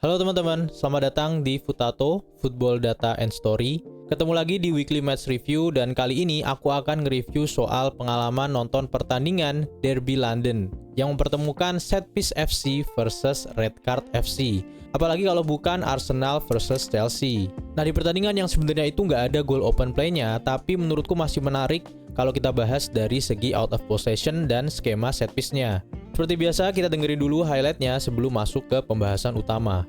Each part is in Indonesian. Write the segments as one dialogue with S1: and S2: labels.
S1: Halo teman-teman, selamat datang di Futato, Football Data and Story. Ketemu lagi di Weekly Match Review dan kali ini aku akan nge-review soal pengalaman nonton pertandingan Derby London yang mempertemukan Setpiece FC versus Red Card FC. Apalagi kalau bukan Arsenal versus Chelsea. Nah, di pertandingan yang sebenarnya itu nggak ada goal open play-nya, tapi menurutku masih menarik kalau kita bahas dari segi out of possession dan skema set piece-nya. Seperti biasa, kita dengerin dulu highlight-nya sebelum masuk ke pembahasan utama.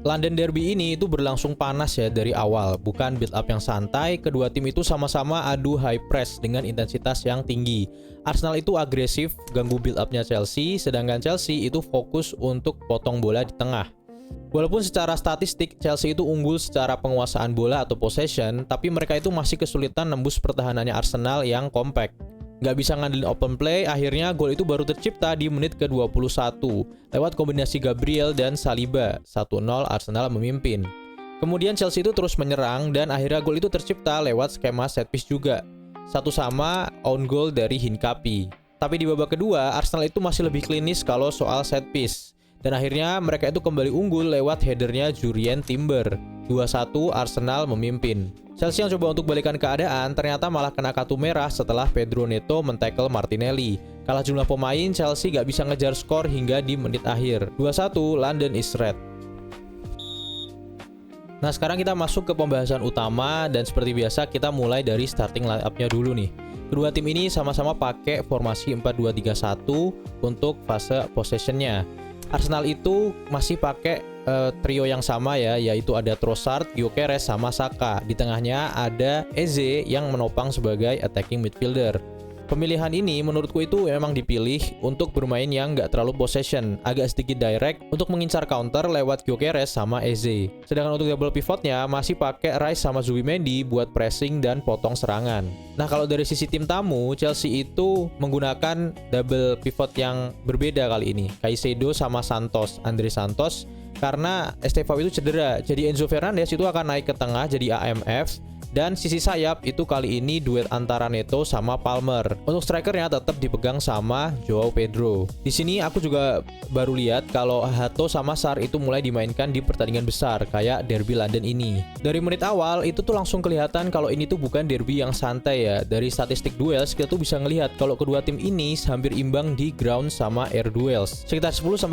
S1: London Derby ini itu berlangsung panas ya dari awal, bukan build up yang santai. Kedua tim itu sama-sama adu high press dengan intensitas yang tinggi. Arsenal itu agresif, ganggu build up-nya Chelsea, sedangkan Chelsea itu fokus untuk potong bola di tengah. Walaupun secara statistik Chelsea itu unggul secara penguasaan bola atau possession, tapi mereka itu masih kesulitan nembus pertahanannya Arsenal yang compact. Nggak bisa ngandelin open play, akhirnya gol itu baru tercipta di menit ke-21 lewat kombinasi Gabriel dan Saliba. 1-0 Arsenal memimpin. Kemudian Chelsea itu terus menyerang dan akhirnya gol itu tercipta lewat skema set piece juga. 1-1 own goal dari Hincapie. Tapi di babak kedua, Arsenal itu masih lebih klinis kalau soal set piece. Dan akhirnya mereka itu kembali unggul lewat headernya Jurrien Timber. 2-1 Arsenal memimpin. Chelsea yang coba untuk balikan keadaan ternyata malah kena kartu merah setelah Pedro Neto men-tackle Martinelli. Kalah jumlah pemain, Chelsea gak bisa ngejar skor hingga di menit akhir. 2-1 London is red. Nah, sekarang kita masuk ke pembahasan utama dan seperti biasa kita mulai dari starting line-up-nya dulu nih. Kedua tim ini sama-sama pakai formasi 4-2-3-1 untuk fase possession-nya. Arsenal itu masih pakai trio yang sama ya, yaitu ada Trossard, Gyökeres, sama Saka. Di tengahnya ada Eze yang menopang sebagai attacking midfielder. Pemilihan ini menurutku itu memang dipilih untuk bermain yang nggak terlalu possession, agak sedikit direct untuk mengincar counter lewat Gyökeres sama Eze. Sedangkan untuk double pivotnya masih pakai Rice sama Zubimendi buat pressing dan potong serangan. Nah, kalau dari sisi tim tamu, Chelsea itu menggunakan double pivot yang berbeda kali ini. Caicedo sama Santos, Andre Santos, karena Estevao itu cedera. Jadi Enzo Fernandez itu akan naik ke tengah jadi AMF. Dan sisi sayap itu kali ini duet antara Neto sama Palmer. Untuk strikernya tetap dipegang sama Joao Pedro. Di sini aku juga baru lihat kalau Hato sama Sarr itu mulai dimainkan di pertandingan besar kayak Derby London ini. Dari menit awal itu tuh langsung kelihatan kalau ini tuh bukan derby yang santai ya. Dari statistik duels kita tuh bisa ngelihat kalau kedua tim ini hampir imbang di ground sama air duels. Sekitar 10-15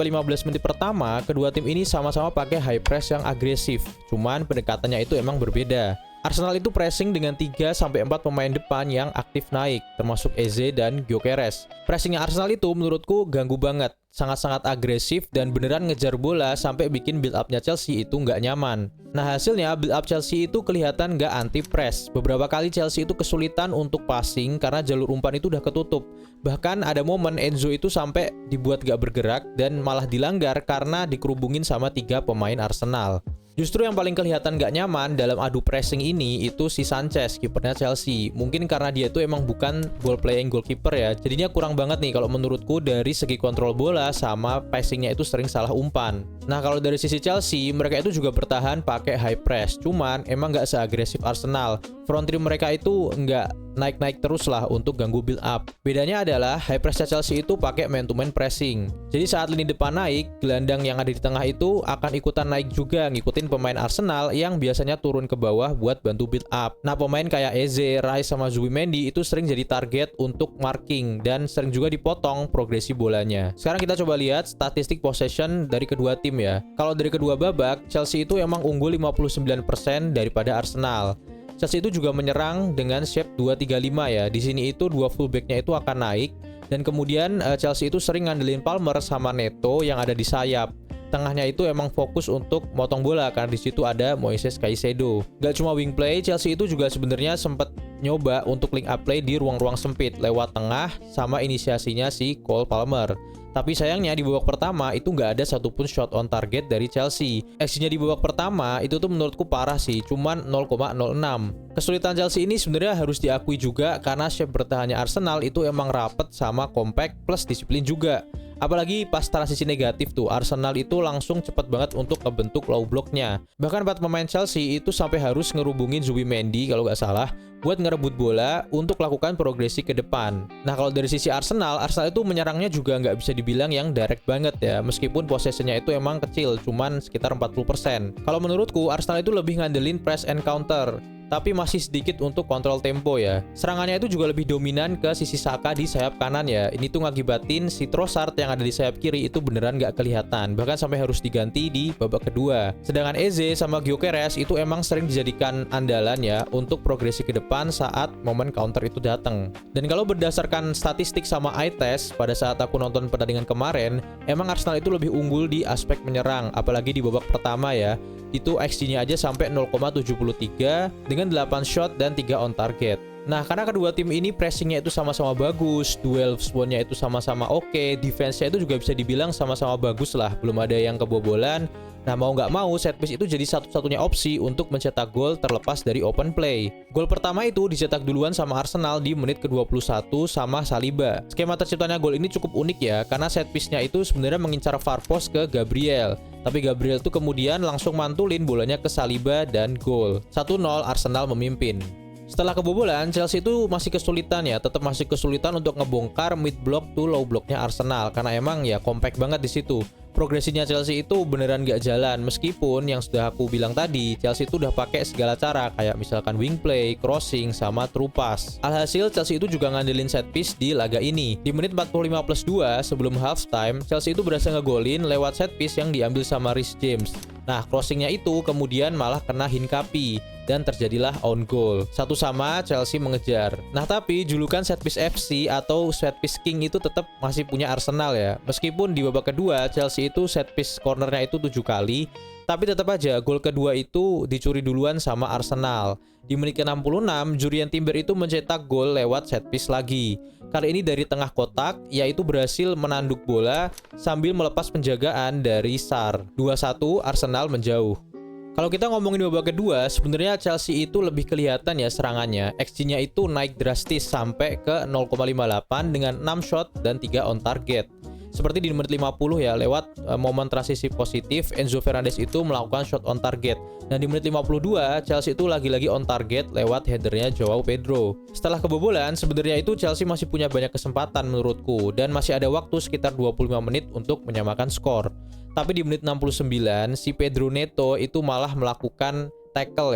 S1: menit pertama, kedua tim ini sama-sama pakai high press yang agresif. Cuman pendekatannya itu emang berbeda. Arsenal itu pressing dengan 3-4 pemain depan yang aktif naik, termasuk Eze dan Gyökeres. Pressingnya Arsenal itu menurutku ganggu banget, sangat-sangat agresif dan beneran ngejar bola sampai bikin build up-nya Chelsea itu nggak nyaman. Nah, hasilnya build up Chelsea itu kelihatan nggak anti-press. Beberapa kali Chelsea itu kesulitan untuk passing karena jalur umpan itu udah ketutup. Bahkan ada momen Enzo itu sampai dibuat nggak bergerak dan malah dilanggar karena dikerubungin sama 3 pemain Arsenal. Justru yang paling kelihatan gak nyaman dalam adu pressing ini itu si Sanchez, kipernya Chelsea. Mungkin karena dia itu emang bukan ball playing goalkeeper ya. Jadinya kurang banget nih kalau menurutku dari segi kontrol bola sama passingnya itu sering salah umpan. Nah, kalau dari sisi Chelsea, mereka itu juga bertahan pakai high press. Cuman emang gak seagresif Arsenal. Front three mereka itu nggak naik-naik terus lah untuk ganggu build up. Bedanya adalah high press Chelsea itu pakai man-to-man pressing. Jadi saat lini depan naik, gelandang yang ada di tengah itu akan ikutan naik juga ngikutin pemain Arsenal yang biasanya turun ke bawah buat bantu build up. Nah, pemain kayak Eze, Rice sama Zubimendi itu sering jadi target untuk marking dan sering juga dipotong progresi bolanya. Sekarang kita coba lihat statistik possession dari kedua tim ya. Kalau dari kedua babak, Chelsea itu emang unggul 59% daripada Arsenal. Chelsea itu juga menyerang dengan shape 2-3-5 ya. Di sini itu dua fullbacknya itu akan naik dan kemudian Chelsea itu sering ngandelin Palmer sama Neto yang ada di sayap. Tengahnya itu emang fokus untuk motong bola karena di situ ada Moises Caicedo. Gak cuma wing play, Chelsea itu juga sebenarnya sempat nyoba untuk link up play di ruang-ruang sempit lewat tengah sama inisiasinya si Cole Palmer. Tapi sayangnya di babak pertama itu nggak ada satupun shot on target dari Chelsea. XG-nya di babak pertama itu tuh menurutku parah sih, cuman 0,06. Kesulitan Chelsea ini sebenarnya harus diakui juga karena shape bertahannya Arsenal itu emang rapet sama compact plus disiplin juga. Apalagi pas transisi negatif tuh, Arsenal itu langsung cepat banget untuk ngebentuk low blocknya. Bahkan 4 pemain Chelsea itu sampai harus ngerubungin Zubimendi kalau nggak salah buat ngerebut bola untuk lakukan progresi ke depan. Nah kalau dari sisi Arsenal itu menyerangnya juga nggak bisa dibilang yang direct banget ya, meskipun possessionnya itu emang kecil, cuman sekitar 40%. Kalau menurutku Arsenal itu lebih ngandelin press and counter, tapi masih sedikit untuk kontrol tempo ya. Serangannya itu juga lebih dominan ke sisi Saka di sayap kanan ya. Ini tuh ngakibatin si Trossard yang ada di sayap kiri itu beneran nggak kelihatan, bahkan sampai harus diganti di babak kedua. Sedangkan Eze sama Gyökeres itu emang sering dijadikan andalan ya untuk progresi ke depan saat momen counter itu datang. Dan kalau berdasarkan statistik sama eye test pada saat aku nonton pertandingan kemarin, emang Arsenal itu lebih unggul di aspek menyerang, apalagi di babak pertama ya. Itu XG-nya aja sampai 0,73 dengan 8 shot dan 3 on target. Nah, karena kedua tim ini pressingnya itu sama-sama bagus, duel spawn-nya itu sama-sama oke, defense-nya itu juga bisa dibilang sama-sama bagus lah, belum ada yang kebobolan. Nah, mau nggak mau set piece itu jadi satu-satunya opsi untuk mencetak gol terlepas dari open play. Gol pertama itu dicetak duluan sama Arsenal di menit ke-21 sama Saliba. Skema terciptanya gol ini cukup unik ya, karena set piece-nya itu sebenarnya mengincar far post ke Gabriel. Tapi Gabriel tuh kemudian langsung mantulin bolanya ke Saliba dan gol. 1-0 Arsenal memimpin. Setelah kebobolan, Chelsea itu masih kesulitan ya, tetap masih kesulitan untuk ngebongkar mid block to low blocknya Arsenal, karena emang ya compact banget di situ. Progresinya Chelsea itu beneran gak jalan, meskipun yang sudah aku bilang tadi, Chelsea itu udah pakai segala cara, kayak misalkan wing play, crossing, sama true pass. Alhasil Chelsea itu juga ngandelin set piece di laga ini. Di menit 45+2 sebelum halftime, Chelsea itu berhasil ngegolin lewat set piece yang diambil sama Reece James. Nah, crossingnya itu kemudian malah kena Hincapié dan terjadilah own goal. 1-1 Chelsea mengejar. Nah, tapi julukan set piece FC atau set piece king itu tetap masih punya Arsenal ya. Meskipun di babak kedua Chelsea itu set piece cornernya itu 7 kali, tapi tetap aja gol kedua itu dicuri duluan sama Arsenal. Di menit ke-66, Jurrien Timber itu mencetak gol lewat set piece lagi. Kali ini dari tengah kotak, yaitu berhasil menanduk bola sambil melepas penjagaan dari Sarr. 2-1 Arsenal menjauh. Kalau kita ngomongin babak kedua, sebenarnya Chelsea itu lebih kelihatan ya serangannya. XG-nya itu naik drastis sampai ke 0,58 dengan 6 shot dan 3 on target. Seperti di menit 50 ya, lewat momen transisi positif, Enzo Fernandez itu melakukan shot on target. Dan di menit 52, Chelsea itu lagi-lagi on target lewat headernya Joao Pedro. Setelah kebobolan, sebenarnya itu Chelsea masih punya banyak kesempatan menurutku, dan masih ada waktu sekitar 25 menit untuk menyamakan skor. Tapi di menit 69, si Pedro Neto itu malah melakukan tackle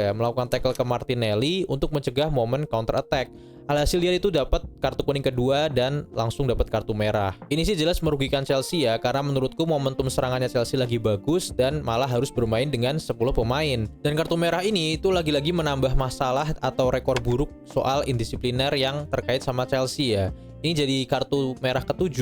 S1: ke Martinelli untuk mencegah momen counter attack. Alhasil dia itu dapat kartu kuning kedua dan langsung dapat kartu merah. Ini sih jelas merugikan Chelsea ya, karena menurutku momentum serangannya Chelsea lagi bagus dan malah harus bermain dengan 10 pemain. Dan kartu merah ini itu lagi-lagi menambah masalah atau rekor buruk soal indisipliner yang terkait sama Chelsea ya. Ini jadi kartu merah ke-7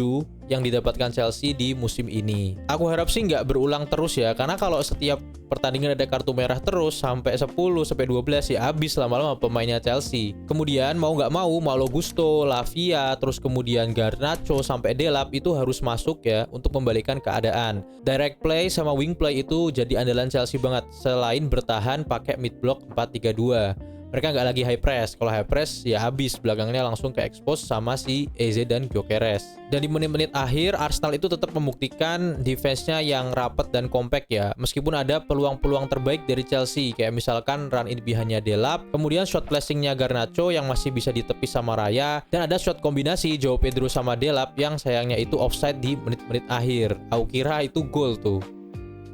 S1: yang didapatkan Chelsea di musim ini. Aku harap sih nggak berulang terus ya, karena kalau setiap pertandingan ada kartu merah terus sampai 10 sampai 12 ya habis lama-lama pemainnya Chelsea. Kemudian mau nggak mau Malo Gusto, Lavia, terus kemudian Garnacho sampai Delap itu harus masuk ya untuk membalikan keadaan. Direct play sama wing play itu jadi andalan Chelsea banget, selain bertahan pakai mid block 4-3-2. Mereka nggak lagi high press. Kalau high press ya habis, belakangnya langsung ke expose sama si Eze dan Gyökeres. Dan di menit-menit akhir Arsenal itu tetap membuktikan defense-nya yang rapat dan compact ya. Meskipun ada peluang-peluang terbaik dari Chelsea, kayak misalkan run in behind-nya Delap, kemudian shot placing-nya Garnacho yang masih bisa ditepis sama Raya, dan ada shot kombinasi Joao Pedro sama Delap yang sayangnya itu offside di menit-menit akhir. Aku kira itu gol tuh.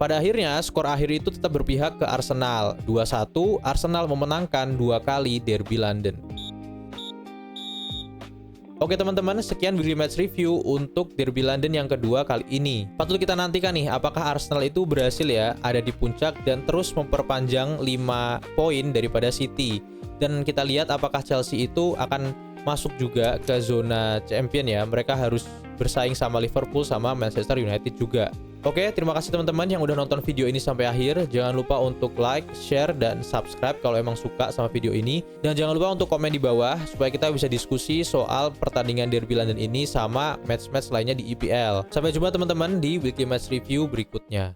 S1: Pada akhirnya, skor akhir itu tetap berpihak ke Arsenal. 2-1, Arsenal memenangkan 2 kali Derby London. Oke teman-teman, sekian Weekly Match Review untuk Derby London yang kedua kali ini. Patut kita nantikan nih, apakah Arsenal itu berhasil ya ada di puncak dan terus memperpanjang 5 poin daripada City. Dan kita lihat apakah Chelsea itu akan masuk juga ke zona champion ya. Mereka harus bersaing sama Liverpool sama Manchester United juga. Oke, terima kasih teman-teman yang udah nonton video ini sampai akhir. Jangan lupa untuk like, share, dan subscribe kalau emang suka sama video ini. Dan jangan lupa untuk komen di bawah supaya kita bisa diskusi soal pertandingan Derby London ini sama match-match lainnya di EPL. Sampai jumpa teman-teman di Weekly Match Review berikutnya.